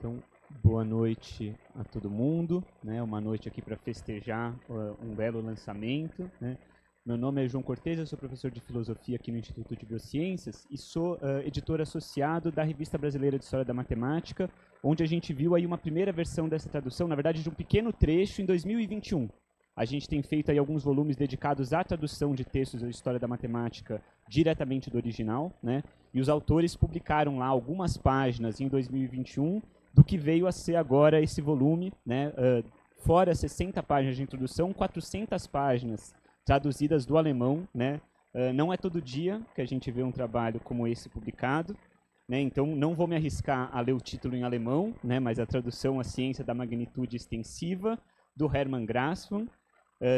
Então, boa noite a todo mundo, né? Uma noite aqui para festejar um belo lançamento, né? Meu nome é João Cortez, eu sou professor de filosofia aqui no Instituto de Biociências e sou editor associado da Revista Brasileira de História da Matemática, onde a gente viu aí uma primeira versão dessa tradução, na verdade de um pequeno trecho em 2021. A gente tem feito aí alguns volumes dedicados à tradução de textos da história da matemática diretamente do original, né? E os autores publicaram lá algumas páginas em 2021 do que veio a ser agora esse volume, né? Fora 60 páginas de introdução, 400 páginas traduzidas do alemão, né? Não é todo dia que a gente vê um trabalho como esse publicado, né? Então não vou me arriscar a ler o título em alemão, né? Mas a tradução A Ciência da Magnitude Extensiva, do Hermann Grassmann.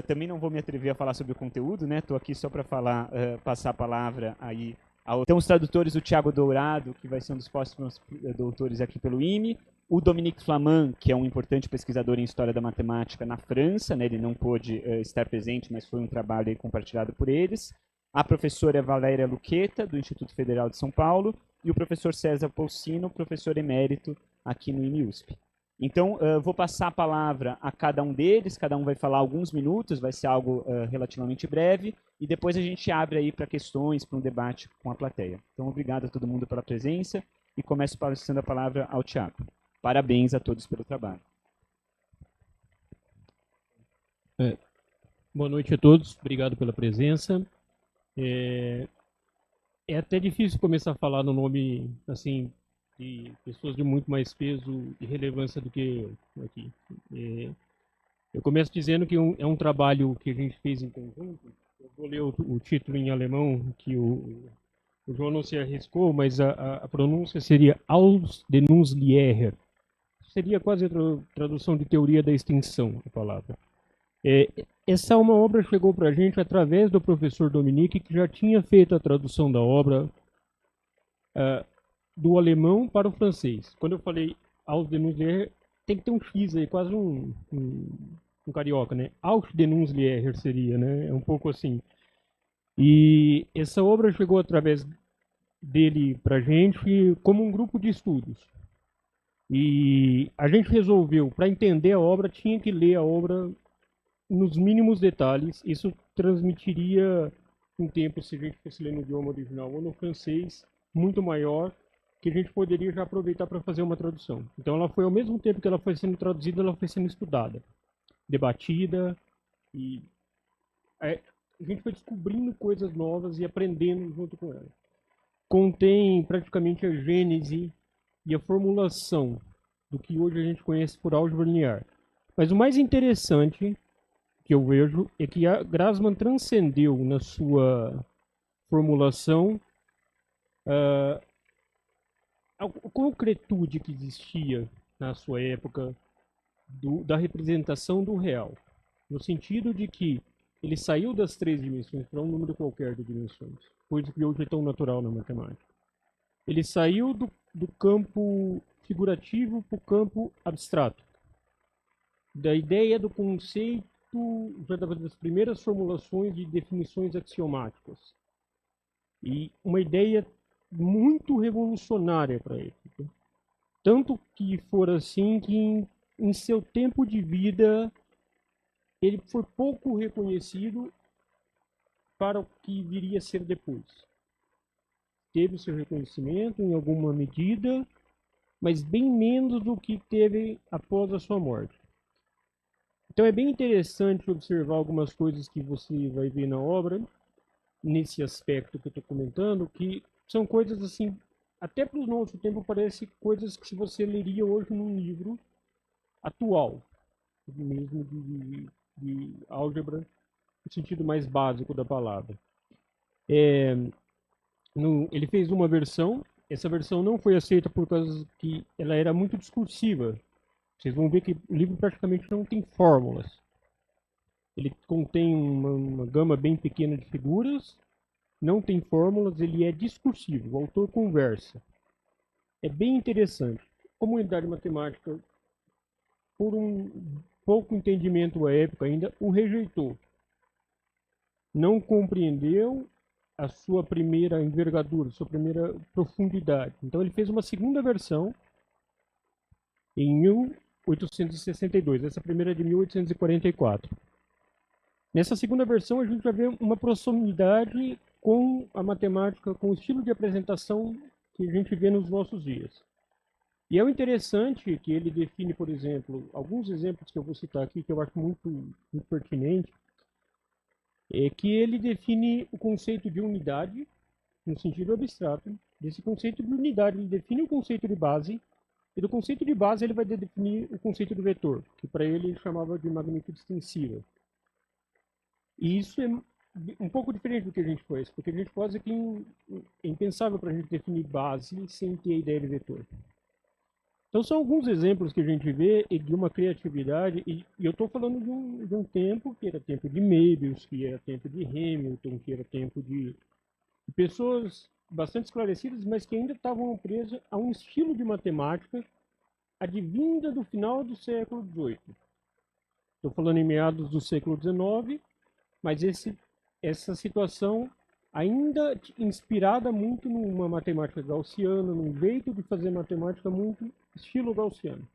Também não vou me atrever a falar sobre o conteúdo, né? Estou aqui só para falar, passar a palavra aí. Então, os tradutores, o Thiago Dourado, que vai ser um dos próximos doutores aqui pelo IME, o Dominique Flamand, que é um importante pesquisador em História da Matemática na França, né? Ele não pôde estar presente, mas foi um trabalho aí compartilhado por eles, a professora Valéria Luqueta, do Instituto Federal de São Paulo, e o professor César Polsino, professor emérito aqui no IME-USP. Então, vou passar a palavra a cada um deles, cada um vai falar alguns minutos, vai ser algo relativamente breve, e depois a gente abre aí para questões, para um debate com a plateia. Então, obrigado a todo mundo pela presença, e começo passando a palavra ao Thiago. Parabéns a todos pelo trabalho. Boa noite a todos, obrigado pela presença. É até difícil começar a falar no nome, assim, de pessoas de muito mais peso e relevância do que eu aqui. Eu começo dizendo que é um trabalho que a gente fez em conjunto. Eu vou ler o título em alemão, que o João não se arriscou, mas a pronúncia seria Ausdehnungslehre. Seria quase a tradução de teoria da extensão, a palavra. Essa é uma obra que chegou para a gente através do professor Dominique, que já tinha feito a tradução da obra do alemão para o francês. Quando eu falei Ausdehnungslehre, tem que ter um X aí, quase um carioca, né? Ausdehnungslehre seria, né? É um pouco assim. E essa obra chegou através dele para a gente como um grupo de estudos. E a gente resolveu, para entender a obra, tinha que ler a obra nos mínimos detalhes. Isso transmitiria um tempo, se a gente fosse ler no idioma original ou no francês, muito maior, que a gente poderia já aproveitar para fazer uma tradução. Então ela foi, ao mesmo tempo que ela foi sendo traduzida, ela foi sendo estudada, debatida, e a gente foi descobrindo coisas novas e aprendendo junto com ela. Contém praticamente a gênese e a formulação do que hoje a gente conhece por álgebra linear. Mas o mais interessante que eu vejo é que a Grassmann transcendeu na sua formulação a concretude que existia na sua época da representação do real, no sentido de que ele saiu das 3 dimensões para um número qualquer de dimensões, coisa que hoje é tão natural na matemática. Ele saiu do campo figurativo para o campo abstrato, da ideia do conceito, já das primeiras formulações de definições axiomáticas, e uma ideia muito revolucionária para a época. Tanto que for assim que em seu tempo de vida ele foi pouco reconhecido para o que viria a ser depois. Teve seu reconhecimento em alguma medida, mas bem menos do que teve após a sua morte. Então é bem interessante observar algumas coisas que você vai ver na obra, nesse aspecto que eu estou comentando, que são coisas assim, até para o nosso tempo parece coisas que você leria hoje num livro atual, mesmo de álgebra, no sentido mais básico da palavra. Ele fez uma versão, essa versão não foi aceita por causa que ela era muito discursiva. Vocês vão ver que o livro praticamente não tem fórmulas. Ele contém uma gama bem pequena de figuras, não tem fórmulas, ele é discursivo, o autor conversa. É bem interessante. A comunidade matemática, por um pouco entendimento à época ainda, o rejeitou. Não compreendeu a sua primeira envergadura, a sua primeira profundidade. Então ele fez uma segunda versão, em 1862. Essa primeira é de 1844. Nessa segunda versão, a gente vai ver uma proximidade com a matemática, com o estilo de apresentação que a gente vê nos nossos dias. E é o interessante que ele define, por exemplo, alguns exemplos que eu vou citar aqui, que eu acho muito pertinente, é que ele define o conceito de unidade, no sentido abstrato. Desse conceito de unidade, ele define o conceito de base, e do conceito de base ele vai definir o conceito de vetor, que para ele chamava de magnitude extensiva. E isso é um pouco diferente do que a gente faz, porque a gente faz aqui é impensável para a gente definir base sem ter a ideia de vetor. Então são alguns exemplos que a gente vê de uma criatividade, e eu estou falando de um tempo que era tempo de Möbius, que era tempo de Hamilton, que era tempo de pessoas bastante esclarecidas, mas que ainda estavam presas a um estilo de matemática advinda do final do século XVIII. Estou falando em meados do século XIX, mas essa situação ainda inspirada muito numa matemática gaussiana, num jeito de fazer matemática muito estilo gaussiano.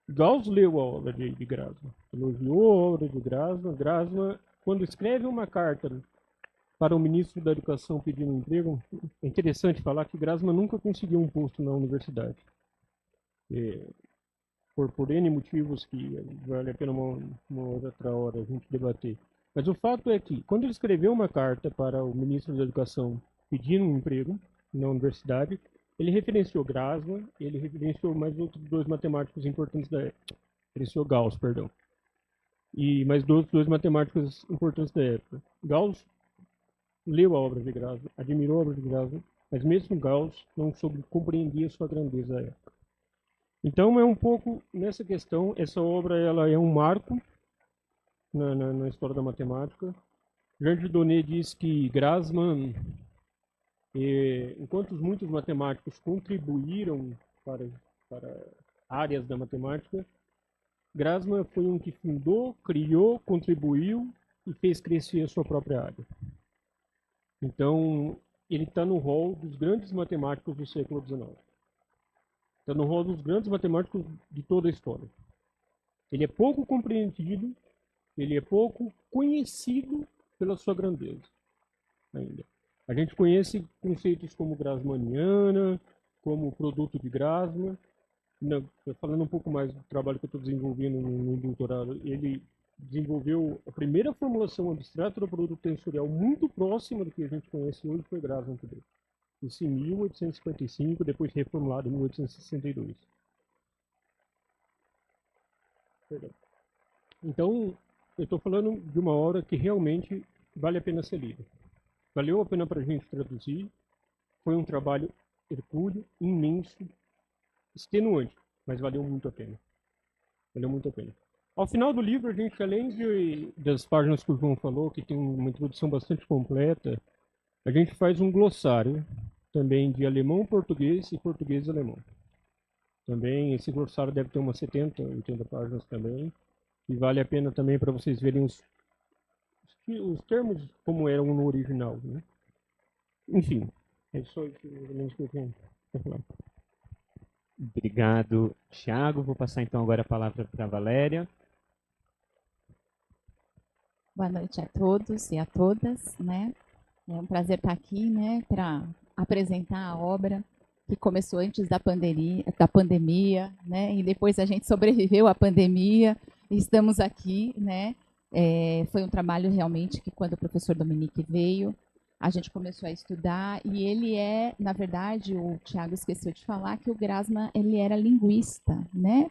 Gauss leu a obra de Grassmann, elogiou a obra de Grassmann. Grassmann, quando escreve uma carta para o ministro da Educação pedindo um emprego, é interessante falar que Grassmann nunca conseguiu um posto na universidade. Por N motivos que vale a pena uma outra hora a gente debater. Mas o fato é que, quando ele escreveu uma carta para o ministro da Educação pedindo um emprego na universidade, ele referenciou Grassmann, ele referenciou mais outros dois matemáticos importantes da época. Referenciou Gauss, perdão. E mais dois matemáticos importantes da época. Gauss leu a obra de Grassmann, admirou a obra de Grassmann, mas mesmo Gauss não soube compreender a sua grandeza da época. Então é um pouco nessa questão, essa obra ela é um marco na história da matemática. Jean Didonné diz que Grassmann, enquanto muitos matemáticos contribuíram para áreas da matemática, Grassmann foi um que fundou, criou, contribuiu e fez crescer a sua própria área. Então, ele está no rol dos grandes matemáticos do século XIX. Está no rol dos grandes matemáticos de toda a história. Ele é pouco compreendido, ele é pouco conhecido pela sua grandeza ainda. A gente conhece conceitos como Grassmanniana, como produto de Grassmann. Falando um pouco mais do trabalho que eu estou desenvolvendo no doutorado, ele desenvolveu a primeira formulação abstrata do produto tensorial muito próxima do que a gente conhece hoje, foi Grassmann também. Isso em 1855, depois reformulado em 1862. Perdão. Então, eu estou falando de uma obra que realmente vale a pena ser lida. Valeu a pena para a gente traduzir. Foi um trabalho hercúleo, imenso, extenuante, mas valeu muito a pena. Valeu muito a pena. Ao final do livro, a gente, além das páginas que o João falou, que tem uma introdução bastante completa, a gente faz um glossário também de alemão, português e português e alemão. Também esse glossário deve ter umas 70, 80 páginas também. E vale a pena também para vocês verem os termos como eram no original. Né? Enfim, é só isso que eu tenho para falar. Obrigado, Thiago. Vou passar então agora a palavra para a Valéria. Boa noite a todos e a todas, né? É um prazer estar aqui, né, para apresentar a obra que começou antes da pandemia, né? E depois a gente sobreviveu à pandemia e estamos aqui, né? Foi um trabalho realmente que quando o professor Dominique veio, a gente começou a estudar e ele na verdade, o Thiago esqueceu de falar que o Grassmann, ele era linguista, né?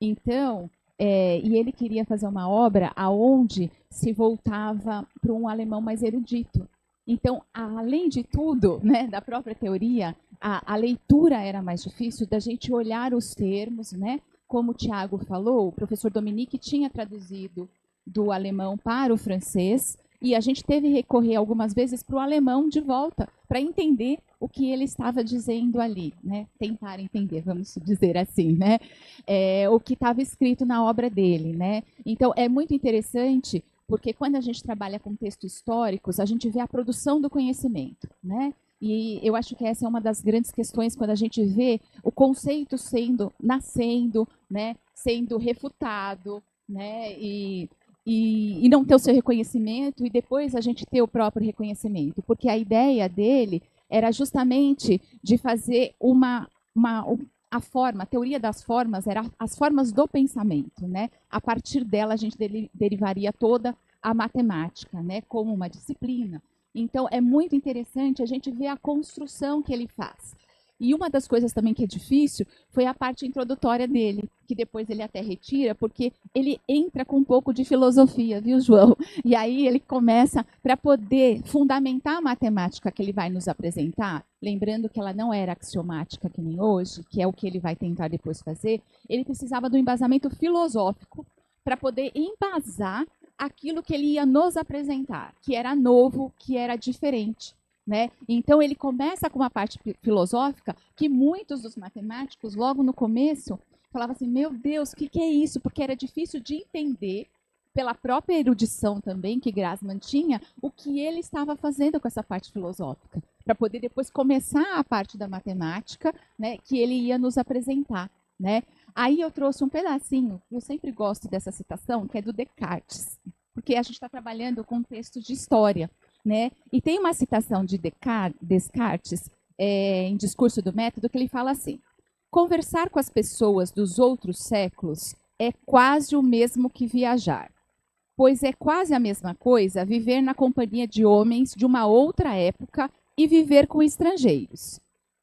Então, e ele queria fazer uma obra aonde se voltava para um alemão mais erudito. Então, além de tudo, né, da própria teoria, a leitura era mais difícil, da gente olhar os termos, né? Como o Thiago falou, o professor Dominique tinha traduzido do alemão para o francês, e a gente teve que recorrer algumas vezes para o alemão de volta, para entender o que ele estava dizendo ali, né? Tentar entender, vamos dizer assim, né? O que estava escrito na obra dele, né? Então, é muito interessante, porque quando a gente trabalha com textos históricos, a gente vê a produção do conhecimento, né? E eu acho que essa é uma das grandes questões quando a gente vê o conceito nascendo, né, sendo refutado, né, e não ter o seu reconhecimento e depois a gente ter o próprio reconhecimento, porque a ideia dele era justamente de fazer a forma, a teoria das formas era as formas do pensamento, né? A partir dela a gente derivaria toda a matemática, né, como uma disciplina. Então é muito interessante a gente ver a construção que ele faz. E uma das coisas também que é difícil foi a parte introdutória dele, que depois ele até retira, porque ele entra com um pouco de filosofia, viu, João? E aí ele começa, para poder fundamentar a matemática que ele vai nos apresentar, lembrando que ela não era axiomática que nem hoje, que é o que ele vai tentar depois fazer, ele precisava do embasamento filosófico para poder embasar aquilo que ele ia nos apresentar, que era novo, que era diferente. Né? Então ele começa com uma parte filosófica que muitos dos matemáticos, logo no começo, falavam assim, meu Deus, o que é isso? Porque era difícil de entender, pela própria erudição também que Grassmann tinha, o que ele estava fazendo com essa parte filosófica, para poder depois começar a parte da matemática, né, que ele ia nos apresentar. Né? Aí eu trouxe um pedacinho, eu sempre gosto dessa citação, que é do Descartes, porque a gente está trabalhando com um texto de história. Né? E tem uma citação de Descartes em Discurso do Método que ele fala assim: conversar com as pessoas dos outros séculos é quase o mesmo que viajar, pois é quase a mesma coisa viver na companhia de homens de uma outra época e viver com estrangeiros.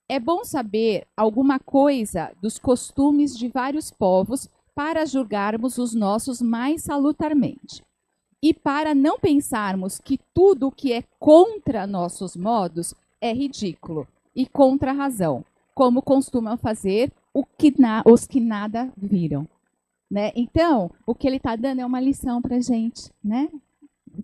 É bom saber alguma coisa dos costumes de vários povos para julgarmos os nossos mais salutarmente. E para não pensarmos que tudo o que é contra nossos modos é ridículo e contra a razão, como costumam fazer os que nada viram. Né? Então, o que ele está dando é uma lição para a gente, né?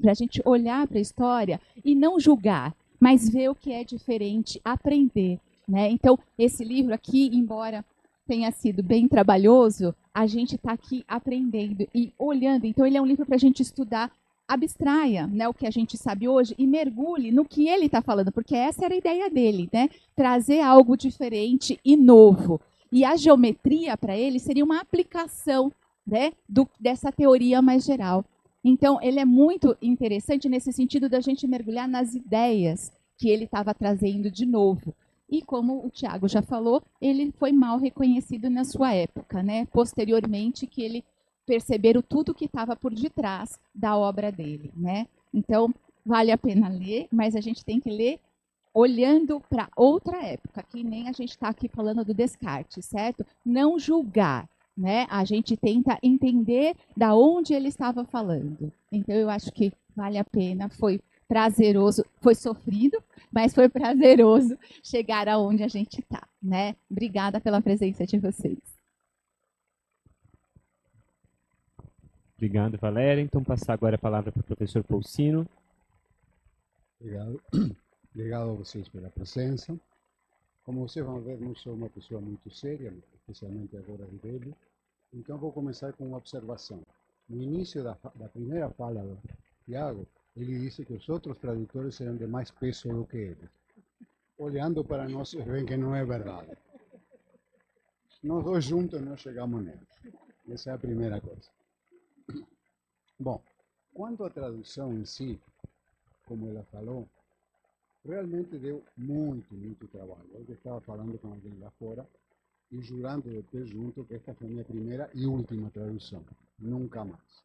Para a gente olhar para a história e não julgar, mas ver o que é diferente, aprender. Né? Então, esse livro aqui, embora tenha sido bem trabalhoso, a gente está aqui aprendendo e olhando. Então, ele é um livro para a gente estudar, abstraia, né, o que a gente sabe hoje e mergulhe no que ele está falando, porque essa era a ideia dele, né? Trazer algo diferente e novo. E a geometria, para ele, seria uma aplicação, né, dessa teoria mais geral. Então, ele é muito interessante nesse sentido da gente mergulhar nas ideias que ele estava trazendo de novo. E como o Tiago já falou, ele foi mal reconhecido na sua época, né? Posteriormente que ele perceberam tudo que estava por detrás da obra dele, né? Então, vale a pena ler, mas a gente tem que ler olhando para outra época, que nem a gente está aqui falando do Descartes, certo? Não julgar, né? A gente tenta entender da onde ele estava falando. Então, eu acho que vale a pena, foi prazeroso, foi sofrido, mas foi prazeroso chegar aonde a gente está, né? Obrigada pela presença de vocês. Obrigado, Valéria. Então, passar agora a palavra para o professor Poulsino. Obrigado. Obrigado a vocês pela presença. Como vocês vão ver, não sou uma pessoa muito séria, especialmente agora de velho. Então, vou começar com uma observação. No início da primeira fala do Tiago, ele disse que os outros tradutores eram de mais peso do que ele. Olhando para nós, veem que não é verdade. Nós dois juntos não chegamos nele. Essa é a primeira coisa. Bom, quanto à tradução em si, como ela falou, realmente deu muito trabalho. Eu estava falando com alguém lá fora e jurando de pé junto que esta foi minha primeira e última tradução. Nunca mais.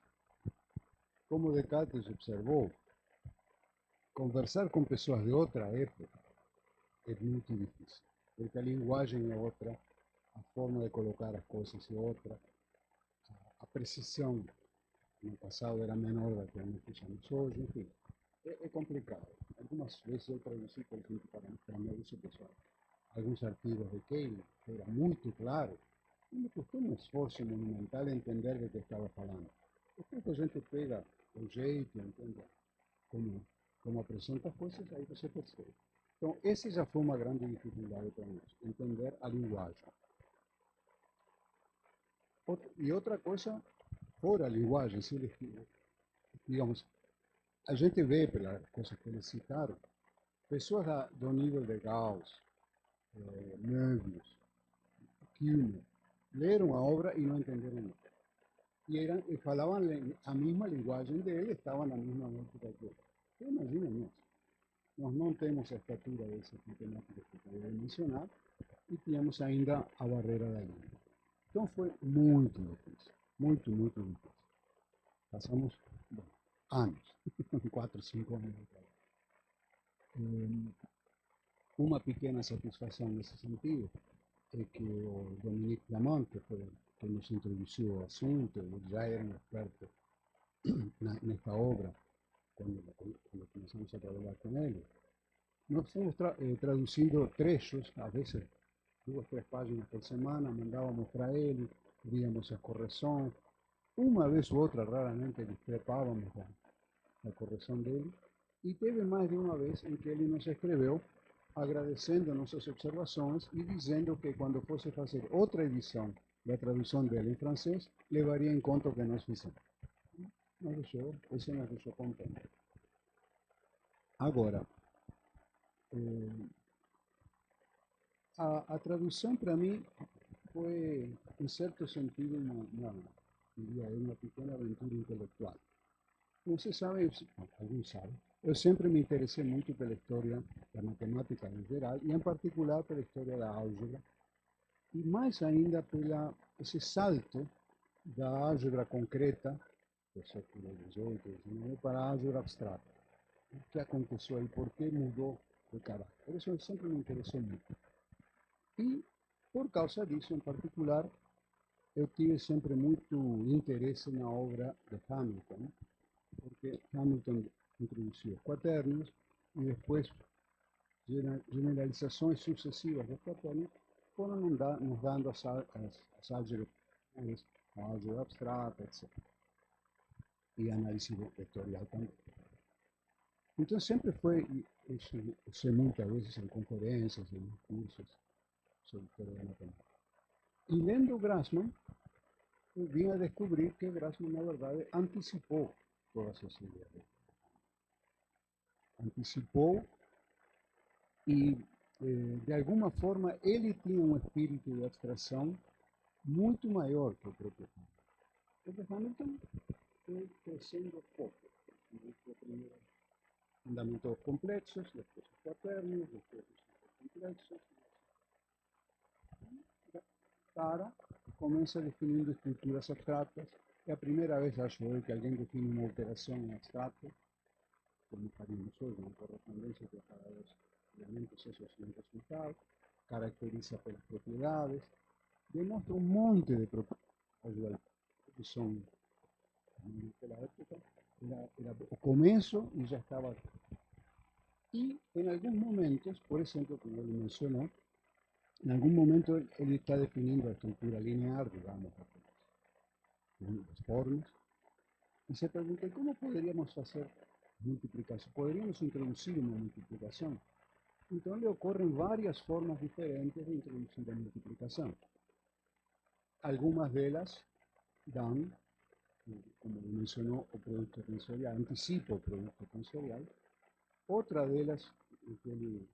Como Descartes observou, conversar com pessoas de outra época é muito difícil, porque a linguagem é outra, a forma de colocar as coisas é outra, a precisão no passado era menor da que nós usamos hoje, enfim, é complicado. Algumas vezes eu traduzi, por exemplo, para meu uso pessoal, alguns artigos de Keynes, que era muito claro, e me custou um esforço monumental entender do que estava falando. Depois que a gente pega o jeito, entende como apresenta as coisas, aí você percebe. Então, essa já foi uma grande dificuldade para nós, entender a linguagem. E outra coisa, fora a linguagem, se digamos, a gente vê pelas coisas que eles citaram, pessoas do nível de Gauss, Möbius, Kuhn, leram a obra e não entenderam nada. E falavam a mesma linguagem dele, estavam na mesma época que ele. Então, imaginem isso. Nós não temos a estatura desse matemático que acabei de mencionar e tínhamos ainda a barreira da língua. Então foi muito difícil, muito difícil. Passamos anos, 4, 5 anos. Uma pequena satisfação nesse sentido é que o Dominique Lamont, que foi que nos introduziu ao assunto, ele já era um experto nesta obra, quando começamos a trabalhar com ele. Nós fomos traduzindo trechos, às vezes 2, 3 páginas por semana, mandávamos para ele, víamos as correções. Uma vez ou outra, raramente, discrepávamos da correção dele. E teve mais de uma vez em que ele nos escreveu agradecendo nossas observações e dizendo que quando fosse fazer outra edição da tradução dele em francês, levaria em conta o que nós fizemos. Isso nos deixou contente. Agora, a tradução para mim foi, em certo sentido, uma pequena aventura intelectual. Como você sabe, alguns sabem, eu sempre me interessei muito pela história da matemática em geral e, em particular, pela história da álgebra e, mais ainda, pela esse salto da álgebra concreta do século XVIII, XIX, para a álgebra abstrata. O que aconteceu aí? Por que mudou de caráter? Isso sempre me interessou muito. E, por causa disso, em particular, eu tive sempre muito interesse na obra de Hamilton, porque Hamilton introduziu os quaternos e depois generalizações sucessivas dos quaternos foram nos dando as álgebras, a álgebra abstrata, etc. E análise vetorial também. Então sempre foi, usei muitas vezes em conferências, em cursos sobre história da matemática. E lendo Grassmann, eu vim a descobrir que Grassmann, na verdade, antecipou todas essas ideias. Antecipou e, de alguma forma, ele tinha um espírito de abstração muito maior que o próprio Hamilton. O Hamilton foi crescendo pouco. Primeiro, fundamentos complexos, depois os quaternos, depois os complexos. Cara começa definindo estruturas abstratas. É a primeira vez, acho eu, que alguém define uma operação em abstrato, como faríamos hoje, uma correspondência que cada dos elementos associa um resultado, caracteriza pelas propriedades, demonstra um monte de propriedades que são, naquela época, era o começo e já estava. E, em alguns momentos, por exemplo, como ele mencionou, em algum momento ele está definindo a estrutura linear, digamos, das formas, e se pergunta como poderíamos fazer multiplicação. Poderíamos introduzir uma multiplicação. Então lhe ocorrem várias formas diferentes de introduzir a multiplicação. Algumas delas dão, como mencionou, o produto tensorial, antecipa o produto tensorial. Outra delas, que ele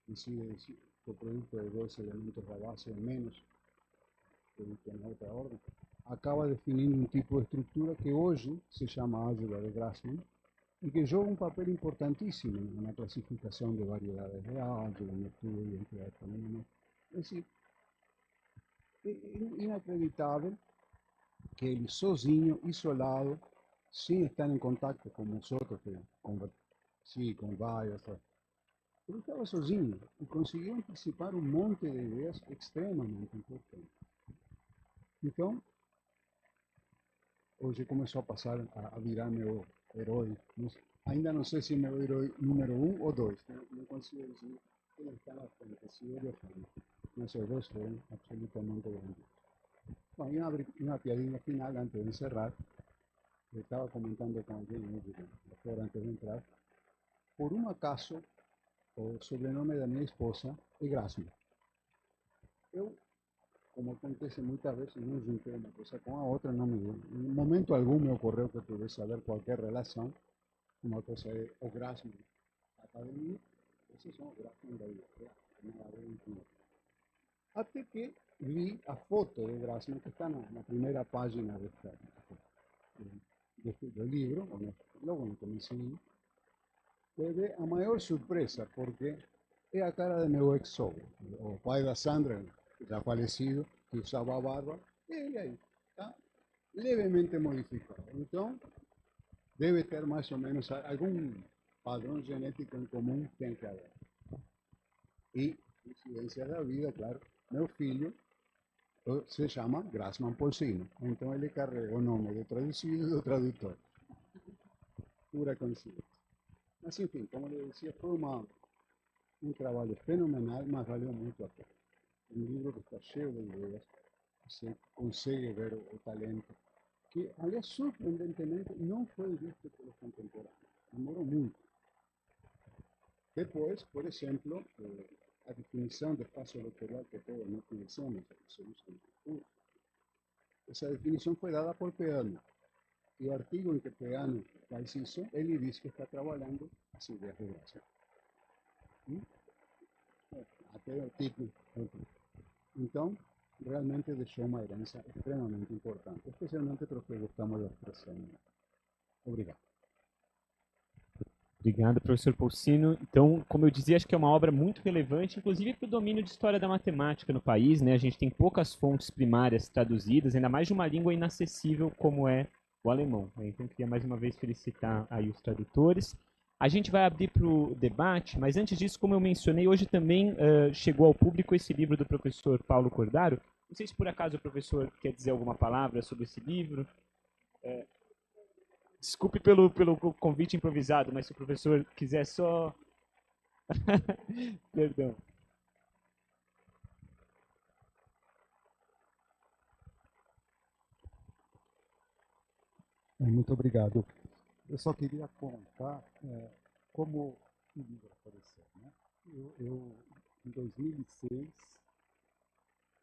decide decir que o produto de dois elementos da base é menos produto na outra ordem, acaba definindo um tipo de estrutura que hoje se chama álgebra de Grassmann e que joga um papel importantíssimo na classificação de variedades de álgebra, no estudo de identidade feminina. É decir, é inacreditável que ele sozinho, isolado, sem estar em contato com os outros, com vários, ele estava sozinho e conseguiu antecipar um monte de ideias extremamente importantes. Então, hoje começou a passar a virar meu herói. Ainda não sei se é meu herói número 1 ou 2. Não consigo dizer que ele está na frente, se ele é fã. Mas os dois foram absolutamente grandes. Bom, e uma piadinha final antes de encerrar. Eu estava comentando com alguém antes de entrar. Por um acaso, o sobrenome da minha esposa é Grassmann. Eu, como acontece muitas vezes, não juntei uma coisa com a outra, não em momento algum me ocorreu que pudesse haver qualquer relação. Uma coisa é o Grassmann Academia, Esses são os Grassman da vida, até que vi a foto de Grassman, que está na primeira página do livro, logo no comecinho. Teve a maior surpresa, porque é a cara de meu ex-sogro, o pai da Sandra, já falecido, que usava a barba, e ele aí, está levemente modificado. Então, deve ter mais ou menos algum padrão genético em comum, tem que haver. E, coincidência da vida, claro, meu filho se chama Grassman Polsino, então ele carrega o nome do traduzido e do tradutor. Pura coincidência. Mas, enfim, como eu dizia, foi um trabalho fenomenal, mas valeu muito a pena. Um livro que está cheio de ideias, você consegue ver o talento, que, aliás, surpreendentemente, não foi visto pelos contemporâneos. Demorou muito. Depois, por exemplo, a definição de espaço vectorial que todos nós conhecemos, essa definição foi dada por Peano. E o artigo em que Peano faz isso, ele diz que está trabalhando as ideias de Grassman. Até o título. Então, realmente deixou uma herança extremamente importante, especialmente para os que gostamos da expressão. Obrigado. Obrigado, professor Polsino. Então, como eu dizia, acho que é uma obra muito relevante, inclusive para o domínio de história da matemática no país, né? A gente tem poucas fontes primárias traduzidas, ainda mais de uma língua inacessível como é o alemão, né? Então, queria mais uma vez felicitar aí os tradutores. A gente vai abrir para o debate, mas antes disso, como eu mencionei, hoje também chegou ao público esse livro do professor Paulo Cordaro. Não sei se por acaso o professor quer dizer alguma palavra sobre esse livro. Desculpe pelo convite improvisado, mas se o professor quiser só... Perdão. Muito obrigado. Eu só queria contar como o livro apareceu, né? Eu, em 2006,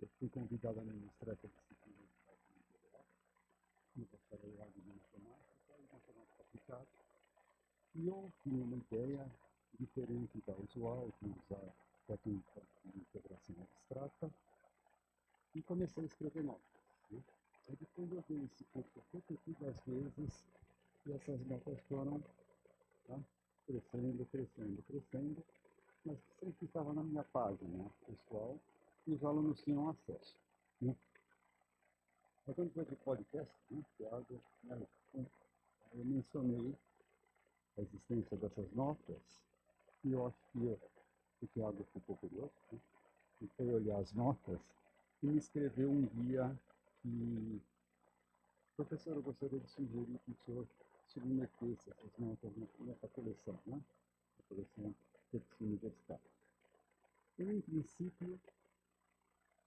eu fui convidado a ministrar essa disciplina no bacharelado de matemática e matemática aplicada. E eu tinha uma ideia diferente da usual, de usar técnica de integração abstrata, e comecei a escrever notas. Né? E depois eu vi esse curso repetidas vezes, e essas notas foram crescendo, mas sempre estava na minha página pessoal e os alunos tinham acesso. Né? Quando foi de podcast, Thiago, eu mencionei a existência dessas notas e eu acho que o Thiago ficou curioso, né? E foi olhar as notas e me escreveu um dia que, professor, eu gostaria de sugerir que o senhor submetesse essas notas nessa coleção, né? A coleção texto universitário. Eu, em princípio,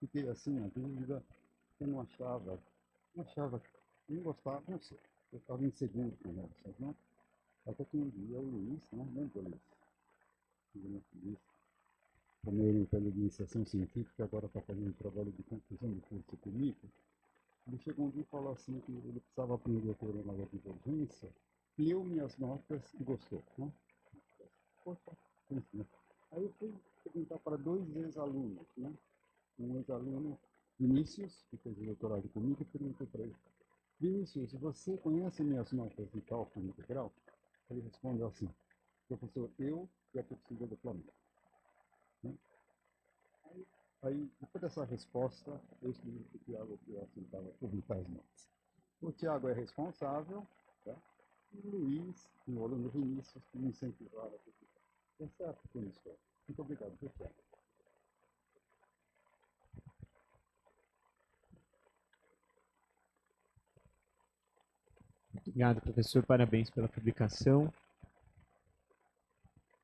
fiquei assim, na dúvida, eu não gostava, não sei, eu estava inseguro com essas notas. Até que um dia o Luiz, né? Lembra o Luiz? Como ele pela iniciação científica, agora está fazendo um trabalho de conclusão de curso comigo. Ele chegou um dia e falou assim que ele precisava aprender o teorema da divergência, leu minhas notas e gostou. Né? Poxa, né? Aí eu fui perguntar para 2 ex-alunos, né? Um ex-aluno, Vinícius, que fez o doutorado comigo, e perguntei para ele: Vinícius, você conhece minhas notas de cálculo integral? Ele respondeu assim: professor, eu e a torcida do Flamengo. Né? Aí, depois dessa resposta, eu escrevi para o Thiago que eu tentava publicar as notas. O Thiago é responsável, tá? E o Luiz, e o aluno Vinícius, que me incentivaram a publicar. Essa é a pequena história. Muito obrigado, Thiago. Obrigado, professor. Parabéns pela publicação.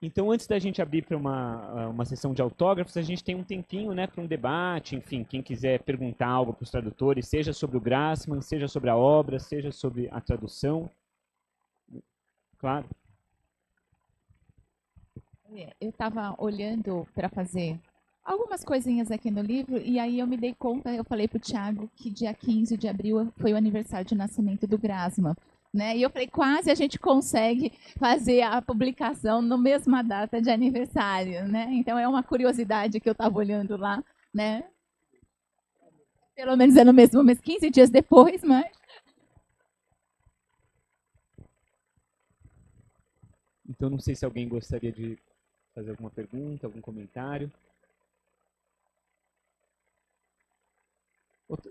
Então, antes da gente abrir para uma sessão de autógrafos, a gente tem um tempinho, né, para um debate. Enfim, quem quiser perguntar algo para os tradutores, seja sobre o Grassman, seja sobre a obra, seja sobre a tradução. Claro. Eu estava olhando para fazer algumas coisinhas aqui no livro, e aí eu me dei conta, eu falei para o Thiago que dia 15 de abril foi o aniversário de nascimento do Grassman. né? E eu falei, quase a gente consegue fazer a publicação na mesma data de aniversário, né? Então é uma curiosidade que eu estava olhando lá, né? Pelo menos é no mesmo mês, 15 dias depois, mas... Então, não sei se alguém gostaria de fazer alguma pergunta, algum comentário.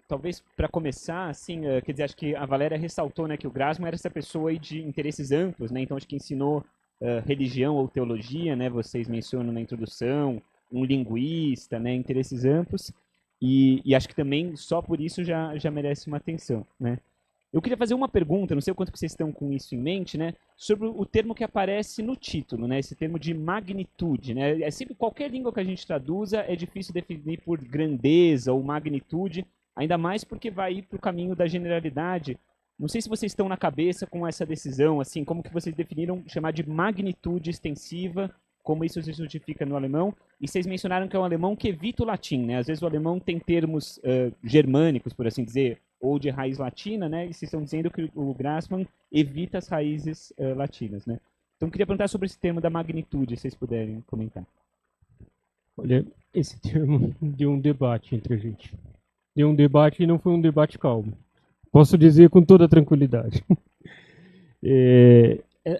Talvez para começar, assim, quer dizer, acho que a Valéria ressaltou, né, que o Grassmann era essa pessoa aí de interesses amplos, né, então acho que ensinou religião ou teologia, né, vocês mencionam na introdução, um linguista, né, interesses amplos, e acho que também só por isso já merece uma atenção, né. Eu queria fazer uma pergunta, não sei o quanto que vocês estão com isso em mente, né, sobre o termo que aparece no título, né, esse termo de magnitude, né, é sempre qualquer língua que a gente traduza é difícil definir por grandeza ou magnitude, ainda mais porque vai ir para o caminho da generalidade. Não sei se vocês estão na cabeça com essa decisão, assim, como que vocês definiram chamar de magnitude extensiva, como isso se justifica no alemão, e vocês mencionaram que é um alemão que evita o latim, né? Às vezes o alemão tem termos germânicos, por assim dizer, ou de raiz latina, né? E vocês estão dizendo que o Grassmann evita as raízes latinas, né? Então eu queria perguntar sobre esse termo da magnitude, se vocês puderem comentar. Olha, esse termo deu um debate entre a gente. Deu um debate e não foi um debate calmo. Posso dizer com toda tranquilidade.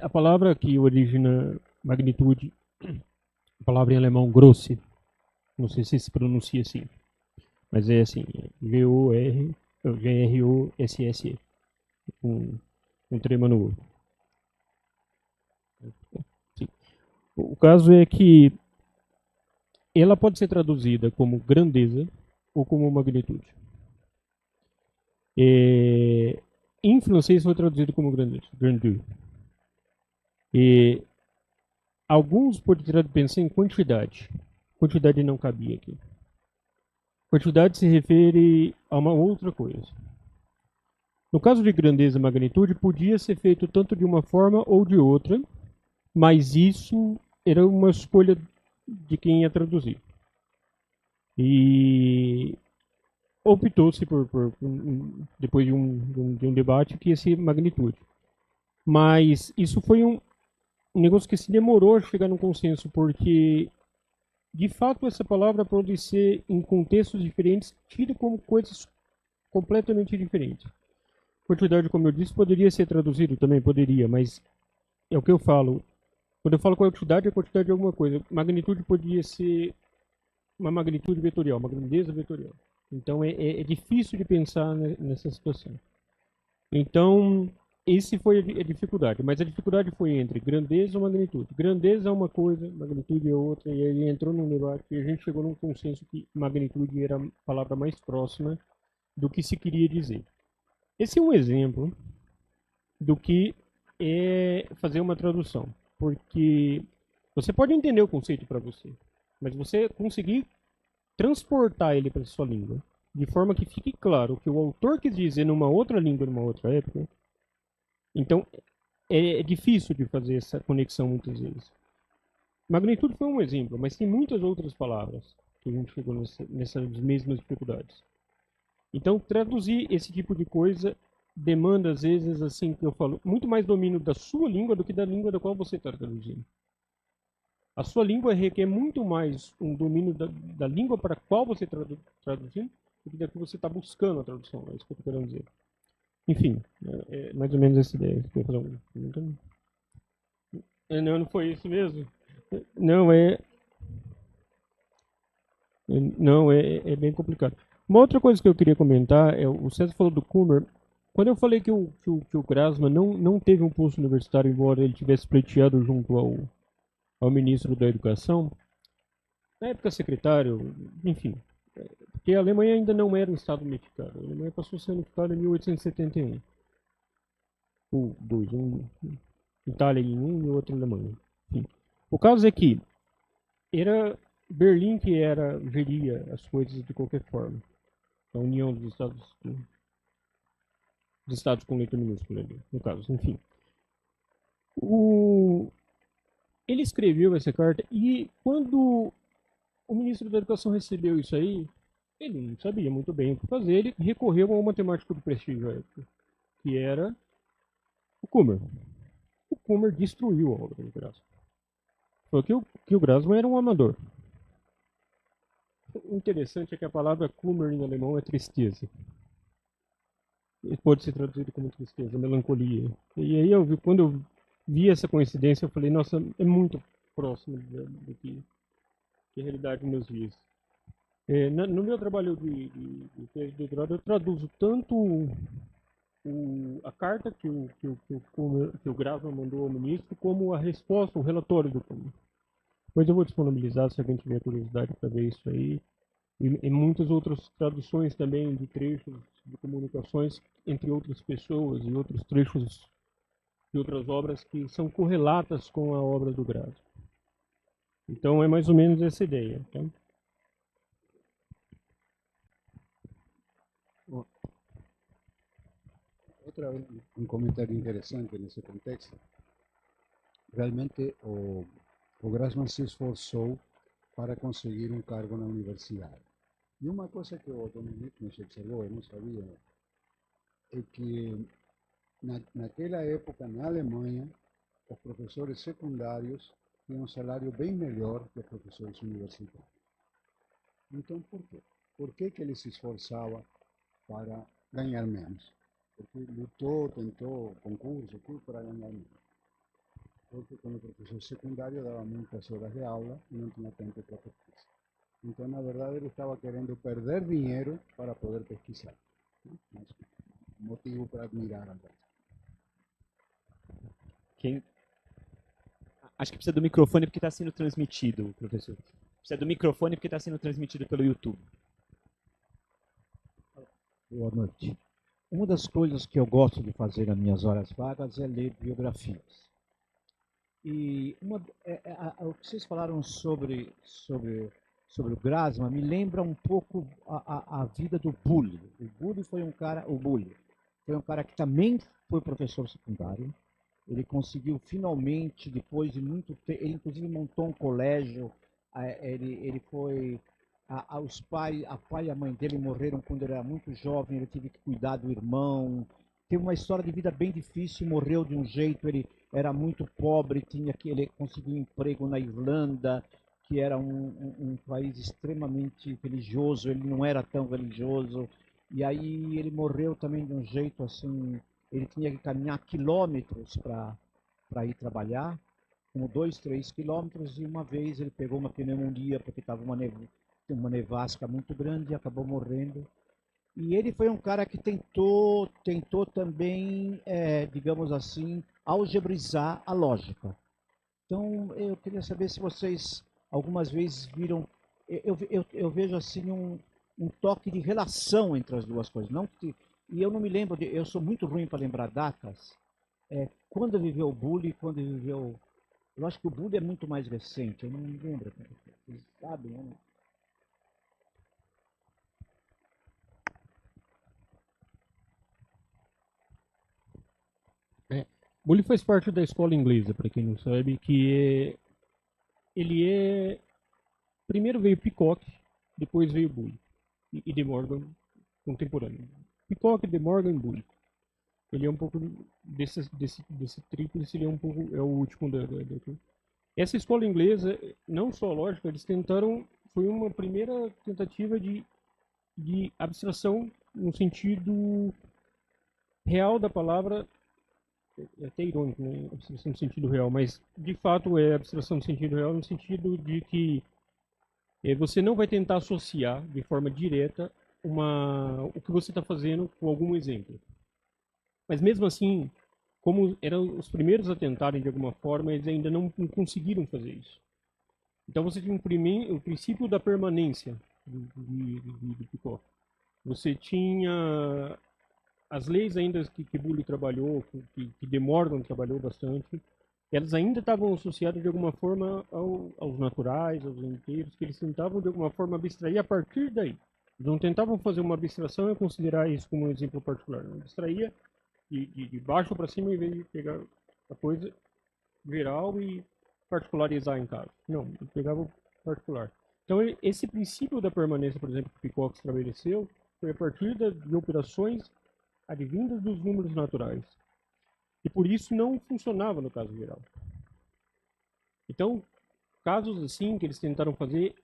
A palavra que origina magnitude, a palavra em alemão grosse, não sei se pronuncia assim, mas é assim, G-R-O-S-S-E, um trema no O. O caso é que ela pode ser traduzida como grandeza ou como magnitude. Em francês foi traduzido como grandeur. Alguns podem pensar em quantidade. Quantidade não cabia aqui. Quantidade se refere a uma outra coisa. No caso de grandeza e magnitude, podia ser feito tanto de uma forma ou de outra, mas isso era uma escolha de quem ia traduzir. E optou-se depois de um debate, que ia ser magnitude. Mas isso foi um negócio que se demorou a chegar num consenso, porque, de fato, essa palavra pode ser, em contextos diferentes, tida como coisas completamente diferentes. Quantidade, como eu disse, poderia ser traduzido também, poderia, mas é o que eu falo. Quando eu falo quantidade, é quantidade de alguma coisa. Magnitude poderia ser uma magnitude vetorial, uma grandeza vetorial. Então é difícil de pensar nessa situação. Então, esse foi a dificuldade. Mas a dificuldade foi entre grandeza ou magnitude. Grandeza é uma coisa, magnitude é outra, e aí entrou num debate e a gente chegou num consenso que magnitude era a palavra mais próxima do que se queria dizer. Esse é um exemplo do que é fazer uma tradução. Porque você pode entender o conceito para você, mas você conseguir transportar ele para a sua língua, de forma que fique claro o que o autor quis dizer numa outra língua, numa outra época, então é difícil de fazer essa conexão muitas vezes. Magnitude foi um exemplo, mas tem muitas outras palavras que a gente chegou nessas mesmas dificuldades. Então, traduzir esse tipo de coisa demanda, às vezes, assim que eu falo, muito mais domínio da sua língua do que da língua da qual você está traduzindo. A sua língua requer muito mais um domínio da língua para a qual você está traduzindo do que da que você está buscando a tradução. É isso que eu estou querendo dizer. Enfim, é mais ou menos essa ideia. Não foi isso mesmo? Não, é bem complicado. Uma outra coisa que eu queria comentar, o César falou do Kummer. Quando eu falei que o Grassmann não teve um posto universitário, embora ele tivesse pleiteado junto ao ministro da Educação, na época secretário, enfim, porque a Alemanha ainda não era um Estado unificado. A Alemanha passou a ser unificada em 1871. Itália em um e outro Alemanha. Enfim. O caso é que era Berlim que geria as coisas de qualquer forma. A União dos Estados com letra minúscula, no caso, enfim. Ele escreveu essa carta e quando o ministro da Educação recebeu isso aí, ele não sabia muito bem o que fazer, ele recorreu a um matemático do prestígio à época, que era O Kummer. O Kummer destruiu a obra do Grassmann. Foi que o Grassmann era um amador. O interessante é que a palavra Kummer em alemão é tristeza. Pode ser traduzido como tristeza, melancolia. E aí quando eu vi essa coincidência, eu falei, nossa, é muito próximo do que a realidade dos meus dias. No meu trabalho de tese de doutorado, eu traduzo tanto a carta que o Grassmann mandou ao ministro, como a resposta, o relatório do Kummer. Depois eu vou disponibilizar, se alguém tiver curiosidade para ver isso aí. E muitas outras traduções também de trechos de comunicações entre outras pessoas e outros trechos de outras obras que são correlatas com a obra do Grassmann. Então é mais ou menos essa ideia. Tá? Um comentário interessante nesse contexto. Realmente o Grassmann se esforçou para conseguir um cargo na universidade. E uma coisa que o Dominique nos observou, eu não sabia, é que naquela época, na Alemanha, os professores secundários tinham um salário bem melhor que os professores universitários. Então, por quê? Por que ele se esforçava para ganhar menos? Porque lutou, tentou concurso, tudo para ganhar menos. Porque como professor secundário dava muitas horas de aula e não tinha tempo para pesquisa. Então, na verdade, ele estava querendo perder dinheiro para poder pesquisar. Mas, motivo para admirar a Acho que precisa do microfone porque está sendo transmitido, professor. Precisa do microfone porque está sendo transmitido pelo YouTube. Boa noite. Uma das coisas que eu gosto de fazer nas minhas horas vagas é ler biografias. E o que vocês falaram sobre o Grassmann me lembra um pouco a vida do Bully. O Bully foi um cara que também foi professor secundário. Ele conseguiu finalmente, depois de muito tempo, ele inclusive montou um colégio. Ele foi a pai e a mãe dele morreram quando ele era muito jovem. Ele teve que cuidar do irmão. Teve uma história de vida bem difícil, morreu de um jeito. Ele era muito pobre, ele conseguiu um emprego na Irlanda, que era um país extremamente religioso. Ele não era tão religioso. E aí ele morreu também de um jeito assim. Ele tinha que caminhar quilômetros para ir trabalhar, como 2, 3 quilômetros, e uma vez ele pegou uma pneumonia porque estava uma nevasca muito grande e acabou morrendo. E ele foi um cara que tentou também, digamos assim, algebrizar a lógica. Então, eu queria saber se vocês algumas vezes viram, eu vejo assim um toque de relação entre as duas coisas. E eu não me lembro, eu sou muito ruim para lembrar datas. Quando viveu o Bully, quando viveu... Eu acho que o Bully é muito mais recente, eu não me lembro. Vocês sabem, né? Bully faz parte da escola inglesa, para quem não sabe, que primeiro veio Peacock, depois veio Bully e De Morgan contemporâneo. Peacock, De Morgan e Bully. Ele é um pouco desse tríplice, ele é o último da. Essa escola inglesa, não só lógica, eles tentaram, foi uma primeira tentativa de abstração no sentido real da palavra. É até irônico, né? Abstração no sentido real, mas de fato é abstração no sentido real, no sentido de que você não vai tentar associar de forma direta o que você está fazendo com algum exemplo. Mas mesmo assim, como eram os primeiros a tentarem de alguma forma, eles ainda não conseguiram fazer isso. Então você tinha o princípio da permanência de Peacock. Você tinha as leis ainda que Bully trabalhou, que De Morgan trabalhou bastante, elas ainda estavam associadas de alguma forma aos naturais, aos inteiros, que eles tentavam de alguma forma abstrair a partir daí. Eles não tentavam fazer uma abstração e considerar isso como um exemplo particular. Não abstraía de baixo para cima, em vez de pegar a coisa geral e particularizar em casa. Não, ele pegava o particular. Então, esse princípio da permanência, por exemplo, que Peacock estabeleceu, foi a partir de operações advindas dos números naturais. E por isso não funcionava no caso geral. Então, casos assim que eles tentaram fazer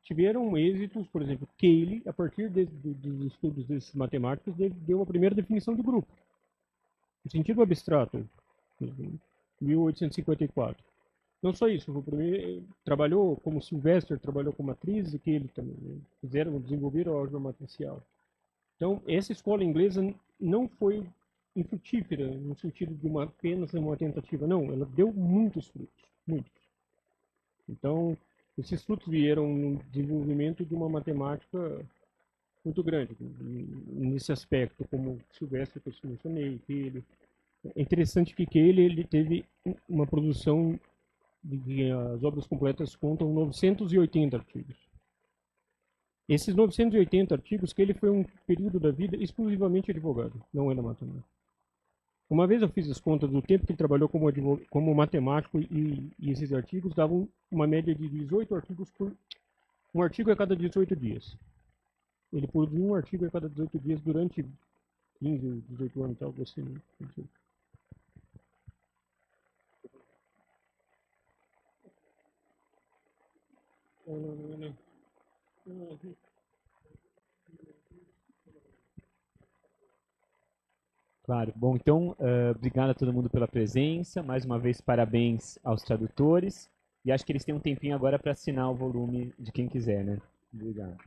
tiveram êxitos, por exemplo, Cayley, a partir dos estudos desses matemáticos, deu a primeira definição de grupo. No sentido abstrato, em 1854. Não só isso, trabalhou como Sylvester, trabalhou com matrizes, que ele também desenvolveram a álgebra matricial. Então, essa escola inglesa não foi infrutífera, no sentido de apenas uma tentativa, não, ela deu muitos frutos, muitos. Então, esses frutos vieram no desenvolvimento de uma matemática muito grande, nesse aspecto, como Sylvester, que eu mencionei, Cayley. É interessante que Cayley ele teve uma produção de as obras completas contam 980 artigos. Esses 980 artigos, que ele foi um período da vida exclusivamente advogado, não era matemático. Uma vez eu fiz as contas do tempo que ele trabalhou como matemático e esses artigos davam uma média de 18 artigos um artigo a cada 18 dias. Ele produziu um artigo a cada 18 dias durante 15, 18 anos, algo assim. Claro. Bom, então, obrigado a todo mundo pela presença. Mais uma vez, parabéns aos tradutores. E acho que eles têm um tempinho agora para assinar o volume de quem quiser, né? Obrigado.